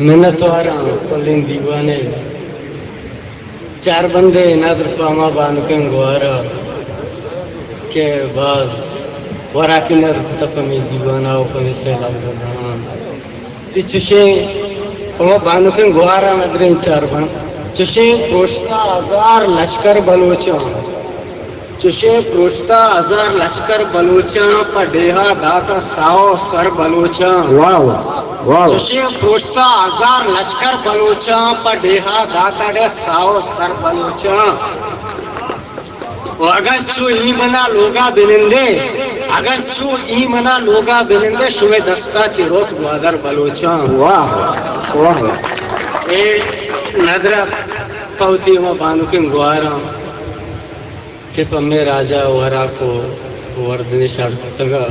मिन्नत वारा कोलिन दीवाने चार बंदे नदर पामा बानुके गुआरा के बस वरा की नर तपमे दीवाना उपमे से लग्जबान चुशे वो बानुके गुआरा नदरे चार बन चुशे पोस्ता 1000 लश्कर बलोचा चुशे पोस्ता 1000 लश्कर बलोचा पडेहा दाता 100 सर बलोचा वाह वाह चुशे पोस्ता 1000 लश्कर बलोचा पडेहा दाता 100 सर बलोचा अगर चू ई मना लोगा बिलिंदे अगर चू ई मना लोगा बिलिंदे शुवे दस्ता चिरोत ग्वादर बलोचा वाह वाह ए नदरा पौती में बानुकिन गुआरा के पम्मे राजा वरा को वर्धने शार्तगा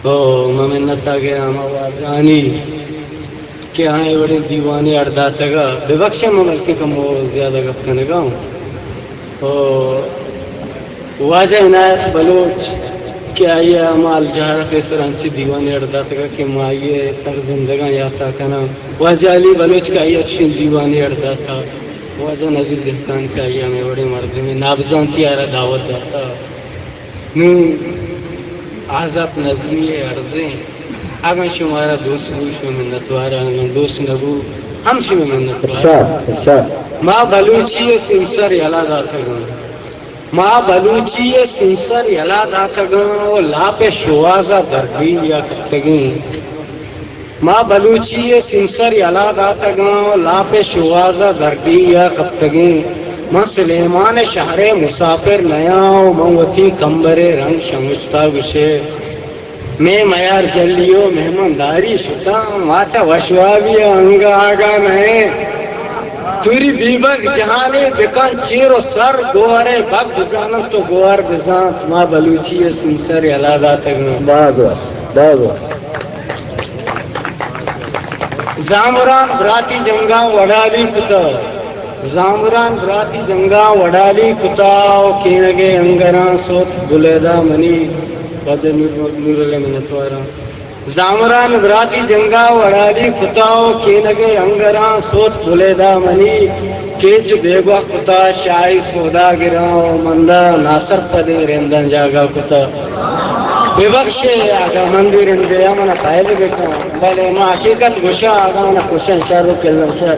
ओ ममिन्नता के आवाजानी के आए बड़े दीवाने अर्धा तगा विवक्ष ममल के कम ज्यादा गफ्तने गाँव वाजा इनायत बलोच क्या ये अमाल जहरा फेसरांची दीवाने अर्दा तक के माये तक जिंदगा याता कना वाजा अली बलोच का ये अच्छी दीवाने अर्दा था वाजा नजीर दिलकान का ये हमें बड़े मर्द में नाबजान की आरा दावत था नू आजाब नजमी अर्जे अगर शुमारा दोस्त मिन्नतवारा दोस्त नबू हम शुमे मिन्नतवारा माँ बलूची सिंसर यला दातगा माँ बलूची सिंसर यला दातगा लापे शुआजा जर्दी या कप्तगी माँ बलूची सिंसर यला दातगा लापे शुआजा जर्दी या कप्तगी माँ सुलेमान शहरे मुसाफिर नया मवती कंबरे रंग शमुस्ता विषय मैं मयार जल्लियो मेहमानदारी शुता माचा वशवाबी अंग आगा नए तुरी बीबक जहाने बिकान चेरो सर गोहरे बग बिजानत तो गोहर बिजानत माँ बलूची सिंसर यलादा तक बाज़ जामरान ब्राती जंगा वडाली कुता जामरान ब्राती जंगा वडाली कुताओ केनगे अंगरा सोत बुलेदा मनी वजन नूरले मिनतवारा जामरान ब्राती जंगा वडाली कुताओ केनगे अंगरा सोत बुलेदा मनी केज बेगवा कुता शाही सोदा गिराओ मंदा नासर पदे रेंदन जागा कुता विवक्षे आगा मंदिर इंदे अमना फायदे बेटा भले मा हकीकत गुशा आगा ना क्वेश्चन शारू केलशा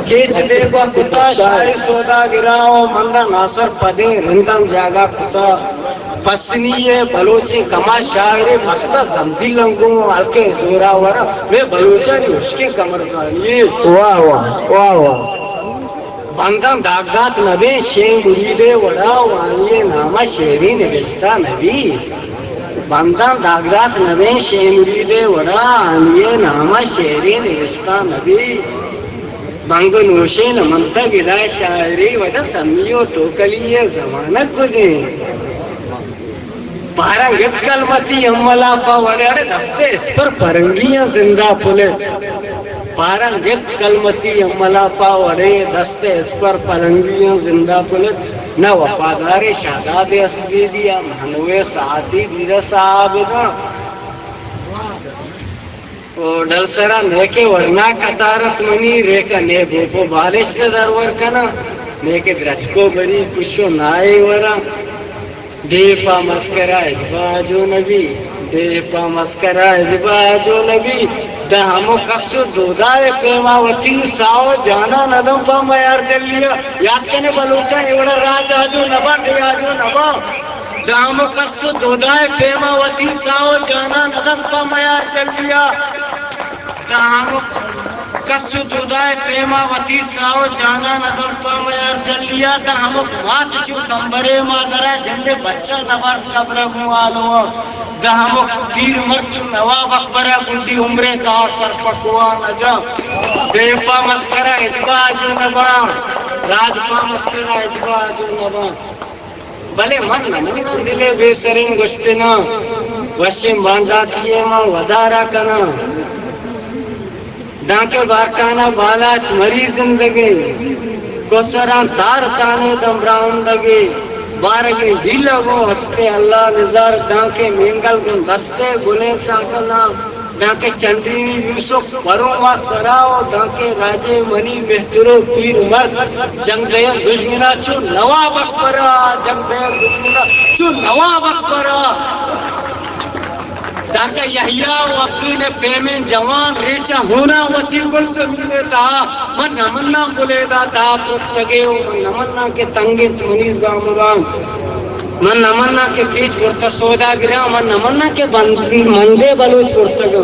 केज बेगवा कुता शाही सोदा गिराओ मंदा नासर पदे रेंदन जागा कुता पसनीय बलोची कमा शायरे मस्ता जमजी लंगो आके जोरा वरा वे बलोचा नहीं उसके कमर सानी वाह वाह वाह वाह बंदम दागदात नबे शेंग मुरीदे वड़ा वानिये नामा शेरी निविष्टा नबी बंदम दागदात नबे शेंग मुरीदे वड़ा वानिये नामा शेरी निविष्टा नबी बंग नोशे नमंता गिरा शायरी वजह समियो तो कलिये जमाना कुजे पारंगित कलमती अम्मला पावड़े दस्ते इस पर परंगियां जिंदा पुले पारंगित कलमती अम्मला पावड़े दस्ते इस पर परंगियां जिंदा पुले न वफादारे शादाद असदी दिया मनवे साथी दीदा साहब ना ओ डलसरा नेके वरना कतारत मनी रेका ने भोपो बारिश के दरवर कना नेके द्रचको बरी कुशो नाए वरा देपा मस्करा इजबाजो नबी देपा मस्करा इजबाजो नबी दहमो कसो जोदाए प्रेमावती साओ जाना नदम पा मयार जल्लिया याद कने बलोचा एवढा राज आजो नबा आजो नबा दहमो कसो जोदाए प्रेमावती साओ जाना नदम पा मयार जल्लिया दहमो कसो जोदाए प्रेमावती साओ जाना नदम पा मयार जल्लिया दहमो मात चु कंबरे मादरा जंदे बच्चा जबरद कब्र मुआलो दहमो पीर मर्चु नवाब अकबर गुंडी उम्रे का सर पकवा नजा बेपा मस्करा इजबाजो नबा राजपा मस्करा इजबाजो नबा भले मन न दिले बेसरिंग गुस्तिना वशिम बांधा किए मां वधारा कना डाके बारकाना बालाच मरी जिंदगी कोसरा तार ताने दमरान लगे بارگی ڈیلا گو ہستے اللہ نظار دانکے مینگل گن دستے گلے ساکلا دانکے چندینی یوسف پروما سراؤ دانکے راجے منی بہترو پیر مرد جنگ دیا دشمنا چو نواب اکبرا جنگ دیا دشمنا چو نواب اکبرا دانکہ یحییٰ و عبدین پیمین جوان ریچا ہونا وطی گل سمینے تا من نمنا بلے دا تا پرستگے ہو من نمنا کے تنگت منی زامران من نمنا کے کیچ برتا سودا گریا من نمنا کے مندے بلوچ برتا گو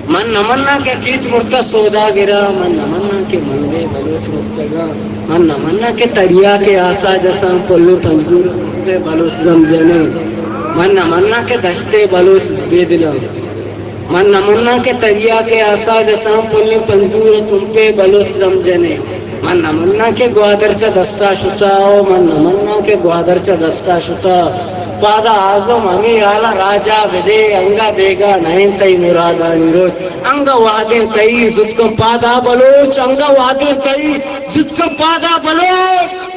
من نمنا کے کیچ برتا سودا گریا من نمنا کے مندے بلوچ برتا گو من نمنا کے تریا کے آسا جسا پلو پنجور بلوچ زمجنے من نمنا کے دشتے بلوچ دے دلا من نمنا کے تریا کے آسا جسا پلو پنجور تم پہ بلوچ زمجنے من نمنا کے گوادر چا دستا شتا من نمنا کے گوادر چا دستا شتا پادا آزم ہمیں آلا راجا بدے انگا بیگا نہیں تئی مرادا نیروچ انگا وعدے تئی زد کو پادا بلوچ انگا وعدے تئی زد کو پادا بلوچ